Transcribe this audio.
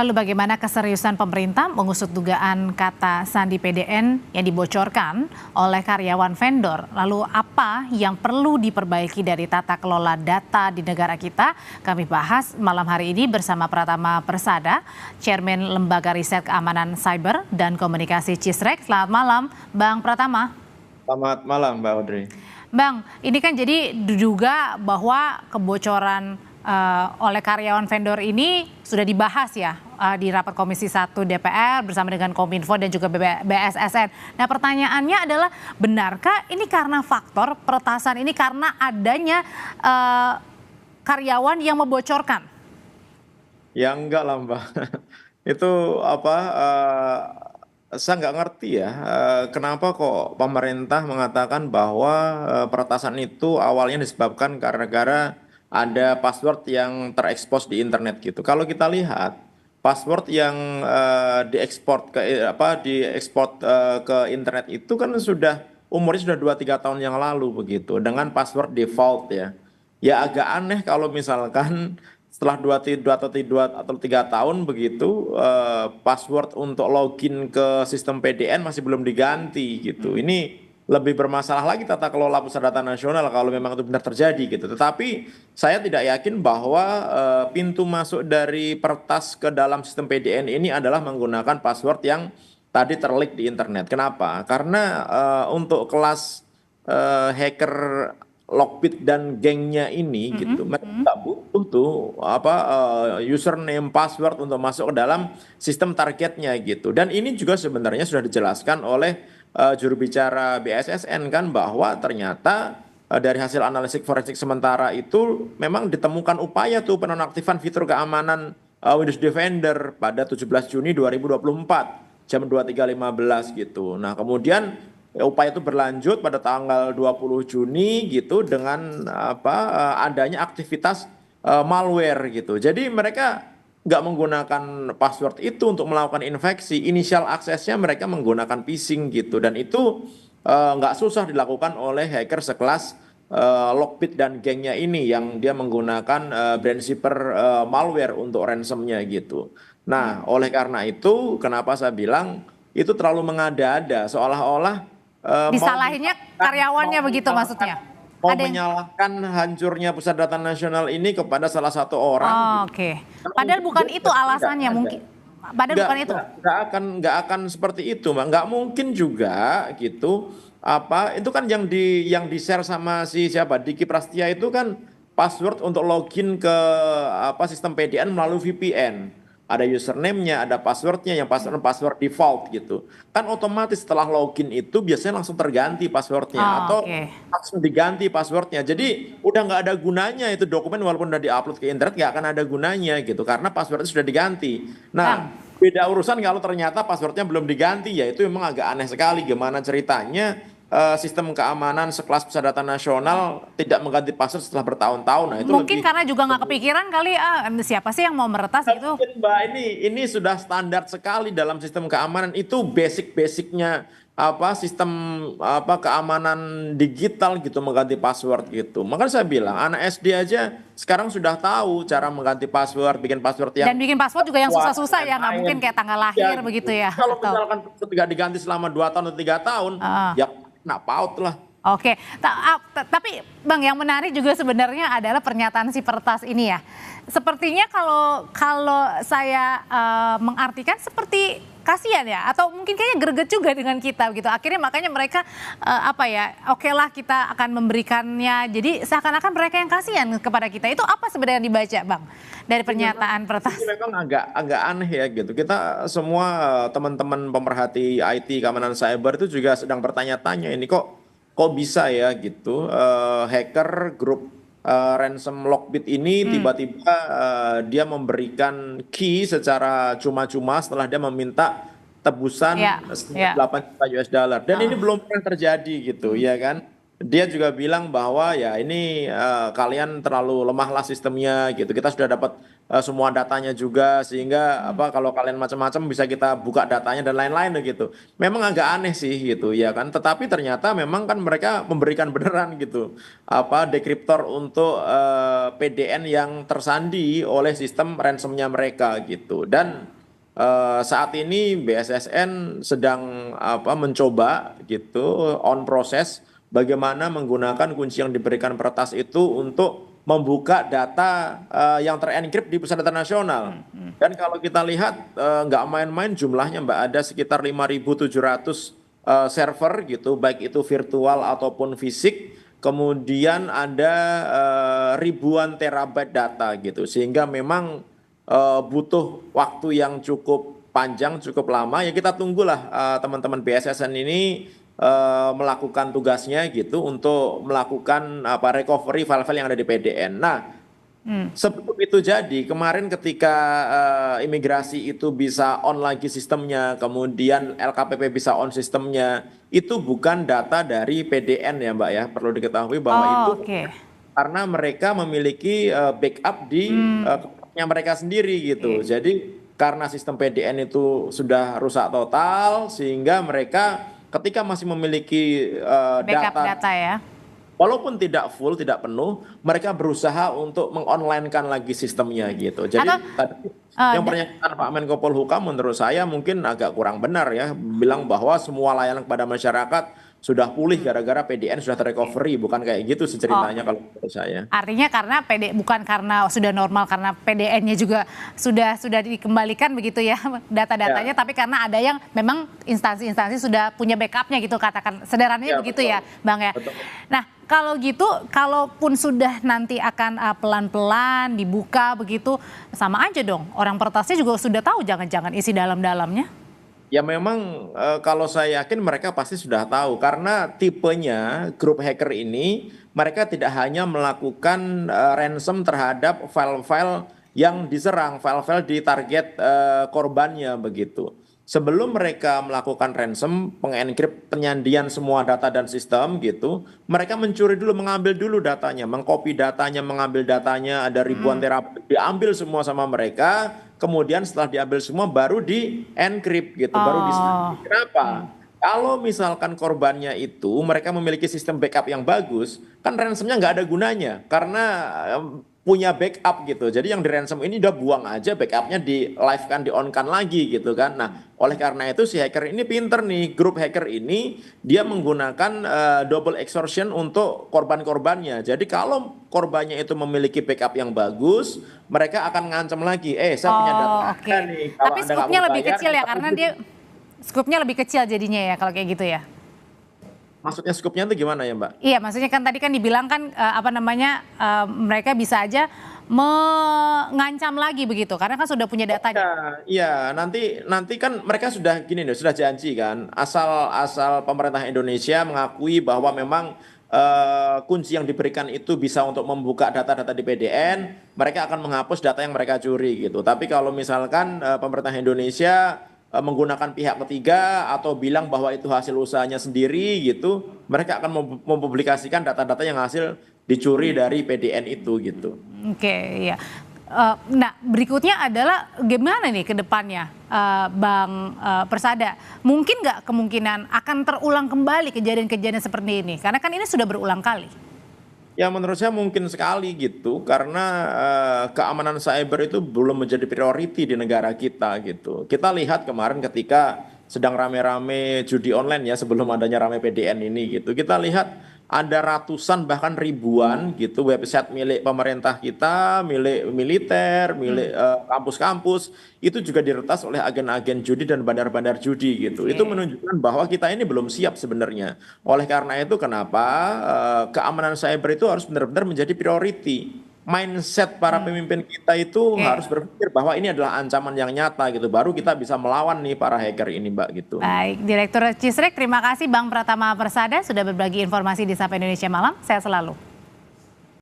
Lalu bagaimana keseriusan pemerintah mengusut dugaan kata sandi PDN yang dibocorkan oleh karyawan vendor? Lalu apa yang perlu diperbaiki dari tata kelola data di negara kita? Kami bahas malam hari ini bersama Pratama Persada, Chairman Lembaga Riset Keamanan Cyber dan Komunikasi CISREC. Selamat malam, Bang Pratama. Selamat malam, Mbak Audrey. Bang, ini kan jadi diduga bahwa kebocoran oleh karyawan vendor ini sudah dibahas ya di rapat Komisi 1 DPR bersama dengan Kominfo dan juga BSSN. Nah, pertanyaannya adalah benarkah ini karena faktor peretasan ini karena adanya karyawan yang membocorkan? Ya enggak lah, Mbak. Itu apa? Saya nggak ngerti ya, kenapa kok pemerintah mengatakan bahwa peretasan itu awalnya disebabkan karena ada password yang terekspos di internet gitu. Kalau kita lihat password yang diekspor ke internet itu kan sudah umurnya sudah 2-3 tahun yang lalu begitu dengan password default ya. Ya agak aneh kalau misalkan setelah 2 atau 3 tahun begitu password untuk login ke sistem PDN masih belum diganti gitu. Ini lebih bermasalah lagi tata kelola pusat data nasional kalau memang itu benar terjadi gitu. Tetapi saya tidak yakin bahwa pintu masuk dari pertas ke dalam sistem PDN ini adalah menggunakan password yang tadi terleak di internet. Kenapa? Karena untuk kelas hacker Lockbit dan gengnya ini gitu, mereka nggak butuh tuh username, password untuk masuk ke dalam sistem targetnya gitu. Dan ini juga sebenarnya sudah dijelaskan oleh juru bicara BSSN kan bahwa ternyata dari hasil analisis forensik sementara itu memang ditemukan upaya tuh penonaktifan fitur keamanan Windows Defender pada 17 Juni 2024 jam 23.15 gitu. Nah, kemudian upaya itu berlanjut pada tanggal 20 Juni gitu dengan adanya aktivitas malware gitu. Jadi mereka nggak menggunakan password itu untuk melakukan infeksi. Initial aksesnya mereka menggunakan phishing gitu. Dan itu nggak susah dilakukan oleh hacker sekelas Lockbit dan gengnya ini yang dia menggunakan Brandshipper malware untuk ransomnya gitu. Nah, oleh karena itu kenapa saya bilang itu terlalu mengada-ada seolah-olah Disalahinnya karyawannya begitu maksudnya? mau Ada yang menyalahkan hancurnya pusat data nasional ini kepada salah satu orang. Oke. Padahal bukan itu alasannya mungkin. Padahal bukan itu. Nggak akan seperti itu, Mbak. Nggak mungkin juga gitu. Itu kan yang di share sama si siapa Diki Prastia itu kan password untuk login ke sistem PDN melalui VPN. Ada username-nya, ada passwordnya yang password default gitu. Kan otomatis setelah login itu biasanya langsung terganti passwordnya atau langsung diganti passwordnya. Jadi udah nggak ada gunanya itu dokumen walaupun udah diupload ke internet nggak akan ada gunanya gitu karena passwordnya sudah diganti. Nah, beda urusan kalau ternyata passwordnya belum diganti ya itu memang agak aneh sekali gimana ceritanya sistem keamanan sekelas pusat data nasional tidak mengganti password setelah bertahun-tahun. Nah, itu Mungkin lebih karena juga nggak kepikiran kali siapa sih yang mau meretas gitu. mungkin, Mbak, ini sudah standar sekali dalam sistem keamanan itu basic-basicnya sistem keamanan digital gitu mengganti password gitu. Makanya saya bilang anak SD aja sekarang sudah tahu cara mengganti password, bikin password yang Dan bikin password juga yang kuat, susah-susah ya, nggak mungkin kayak tanggal lahir begitu ya. Kalau misalkan tidak diganti selama 2 tahun atau 3 tahun, ya nak paut lah. Oke, tapi Bang yang menarik juga sebenarnya adalah pernyataan si Pertas ini ya. Sepertinya kalau saya mengartikan seperti kasihan ya, atau mungkin kayaknya greget juga dengan kita gitu. Akhirnya makanya mereka oke lah kita akan memberikannya. Jadi seakan-akan mereka yang kasihan kepada kita. Itu apa sebenarnya yang dibaca, Bang, dari pernyataan Pertas? Ini memang agak aneh ya gitu. Kita semua teman-teman pemerhati IT keamanan cyber itu juga sedang bertanya-tanya ini kok bisa ya gitu hacker grup ransom Lockbit ini tiba-tiba dia memberikan key secara cuma-cuma setelah dia meminta tebusan 8 juta US dollar dan ini belum pernah terjadi gitu ya kan. Dia juga bilang bahwa ya ini kalian terlalu lemahlah sistemnya gitu. Kita sudah dapat semua datanya juga, sehingga apa kalau kalian macam-macam bisa kita buka datanya dan lain-lain gitu. Memang agak aneh sih gitu ya kan, tetapi ternyata memang kan mereka memberikan beneran gitu apa dekriptor untuk PDN yang tersandi oleh sistem ransomnya mereka gitu. Dan saat ini BSSN sedang apa mencoba gitu on proses bagaimana menggunakan kunci yang diberikan peretas itu untuk membuka data yang terenkrip di pusat data nasional. Dan kalau kita lihat nggak main-main jumlahnya Mbak, ada sekitar 5.700 server gitu, baik itu virtual ataupun fisik. Kemudian ada ribuan terabyte data gitu, sehingga memang butuh waktu yang cukup panjang, cukup lama. Ya kita tunggulah teman-teman BSSN ini melakukan tugasnya gitu untuk melakukan apa recovery file-file yang ada di PDN. Nah, sebelum itu jadi, kemarin ketika imigrasi itu bisa on lagi sistemnya, kemudian LKPP bisa on sistemnya, itu bukan data dari PDN ya Mbak ya. Perlu diketahui bahwa Oh, itu oke. karena mereka memiliki backup di yang mereka sendiri gitu. Jadi karena sistem PDN itu sudah rusak total, sehingga mereka ketika masih memiliki Backup data, data ya. walaupun tidak full, tidak penuh, mereka berusaha untuk mengonlinekan lagi sistemnya gitu. Jadi Atau tadi eh, yang da- pernyataan Pak Menko Polhukam menurut saya mungkin agak kurang benar ya, bilang bahwa semua layanan kepada masyarakat sudah pulih gara-gara PDN sudah terrecovery, bukan kayak gitu sih oh, ceritanya kalau menurut saya. artinya karena bukan karena sudah normal, karena PDN-nya juga sudah dikembalikan begitu ya data-datanya, Ya, tapi karena ada yang memang instansi-instansi sudah punya backupnya gitu, katakan sederhananya ya begitu betul, ya Bang ya. betul. Nah kalau gitu, kalaupun sudah nanti akan pelan-pelan dibuka begitu, sama aja dong, orang peretasnya juga sudah tahu jangan-jangan isi dalam-dalamnya. Ya memang kalau saya yakin mereka pasti sudah tahu karena tipenya grup hacker ini mereka tidak hanya melakukan ransom terhadap file-file yang diserang, file-file di target korbannya begitu. Sebelum mereka melakukan ransom, pengenkrit penyandian semua data dan sistem gitu, mereka mencuri dulu, mengambil dulu datanya, mengcopy datanya, mengambil datanya, ada ribuan terabit, diambil semua sama mereka. Kemudian setelah diambil semua baru di encrypt gitu, baru Oh, disandi. Kenapa? Kalau misalkan korbannya itu mereka memiliki sistem backup yang bagus, kan ransomnya nggak ada gunanya karena punya backup gitu. Jadi yang di ransom ini udah buang aja backupnya, di live kan, di on kan lagi gitu kan. Nah, oleh karena itu si hacker ini pinter nih, grup hacker ini dia menggunakan double extortion untuk korban-korbannya. Jadi kalau korbannya itu memiliki backup yang bagus, mereka akan ngancam lagi, saya punya data oh, oke. Anda nih, kalau Tapi Anda nggak skupnya mau lebih bayar, kecil ya, kita karena tutup. dia skupnya lebih kecil jadinya ya kalau kayak gitu ya. Maksudnya skupnya itu gimana ya Mbak? Iya, maksudnya kan tadi kan dibilang kan apa namanya, mereka bisa aja mengancam lagi begitu, karena kan sudah punya datanya. Ya, iya, nanti kan mereka sudah gini nih, sudah janji kan, asal pemerintah Indonesia mengakui bahwa memang kunci yang diberikan itu bisa untuk membuka data-data di PDN, mereka akan menghapus data yang mereka curi gitu. Tapi kalau misalkan pemerintah Indonesia menggunakan pihak ketiga atau bilang bahwa itu hasil usahanya sendiri gitu, mereka akan mempublikasikan data-data yang hasil dicuri dari PDN itu gitu. Oke, iya. Nah, berikutnya adalah gimana nih ke depannya, Bang Persada? Mungkin nggak kemungkinan akan terulang kembali kejadian-kejadian seperti ini? Karena kan ini sudah berulang kali. Ya menurut saya mungkin sekali gitu karena keamanan cyber itu belum menjadi priority di negara kita gitu. Kita lihat kemarin ketika sedang rame-rame judi online ya sebelum adanya rame PDN ini gitu. Kita lihat ada ratusan bahkan ribuan gitu website milik pemerintah kita, milik militer, milik kampus-kampus itu juga diretas oleh agen-agen judi dan bandar-bandar judi gitu. Itu Oke. menunjukkan bahwa kita ini belum siap sebenarnya. Oleh karena itu kenapa keamanan cyber itu harus benar-benar menjadi priority. Mindset para pemimpin kita itu Oke. harus berpikir bahwa ini adalah ancaman yang nyata gitu. Baru kita bisa melawan nih para hacker ini, Mbak gitu. Baik, Direktur Cisrek, terima kasih Bang Pratama Persada sudah berbagi informasi di Sapa Indonesia Malam. Sehat selalu.